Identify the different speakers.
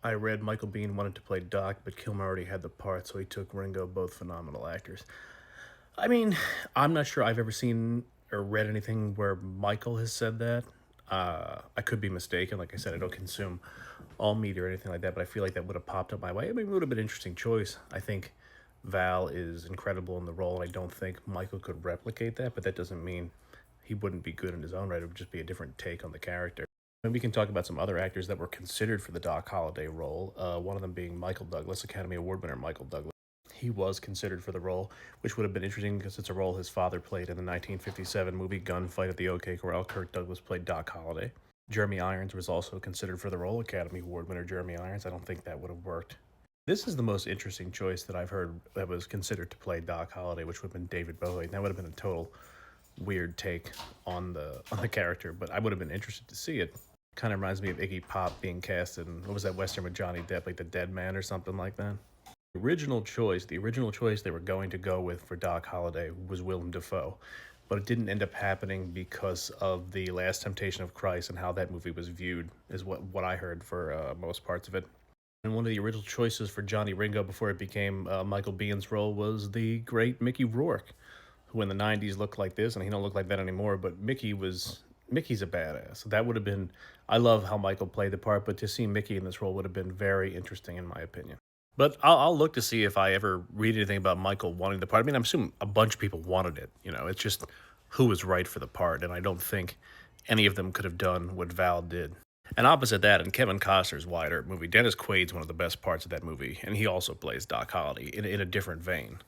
Speaker 1: I read Michael Biehn wanted to play Doc, but Kilmer already had the part, so he took Ringo, both phenomenal actors. I mean, I'm not sure I've ever seen or read anything where Michael has said that. I could be mistaken. Like I said, I don't consume all media or anything like that, but I feel like that would have popped up my way. I mean, it would have been an interesting choice. I think Val is incredible in the role, and I don't think Michael could replicate that, but that doesn't mean he wouldn't be good in his own right. It would just be a different take on the character. And we can talk about some other actors that were considered for the Doc Holliday role, one of them being Michael Douglas, Academy Award winner Michael Douglas. He was considered for the role, which would have been interesting because it's a role his father played in the 1957 movie Gunfight at the OK Corral. Kirk Douglas played Doc Holliday. Jeremy Irons was also considered for the role, Academy Award winner Jeremy Irons. I don't think that would have worked. This is the most interesting choice that I've heard that was considered to play Doc Holliday, which would have been David Bowie. That would have been a total weird take on the character, but I would have been interested to see it. Kind of reminds me of Iggy Pop being cast in, what was that Western with Johnny Depp, like The Dead Man or something like that. The original choice they were going to go with for Doc Holliday was Willem Dafoe, but it didn't end up happening because of The Last Temptation of Christ and how that movie was viewed, is what I heard for most parts of it. And one of the original choices for Johnny Ringo before it became Michael Bihn's role was the great Mickey Rourke, who in the 90s looked like this, and he don't look like that anymore, but Mickey's a badass. That would have been, I love how Michael played the part, but to see Mickey in this role would have been very interesting in my opinion. But I'll look to see if I ever read anything about Michael wanting the part. I mean, I'm assuming a bunch of people wanted it. It's just who was right for the part, and I don't think any of them could have done what Val did. And opposite that, in Kevin Costner's Wyatt Earp movie, Dennis Quaid's one of the best parts of that movie, and he also plays Doc Holliday in a different vein.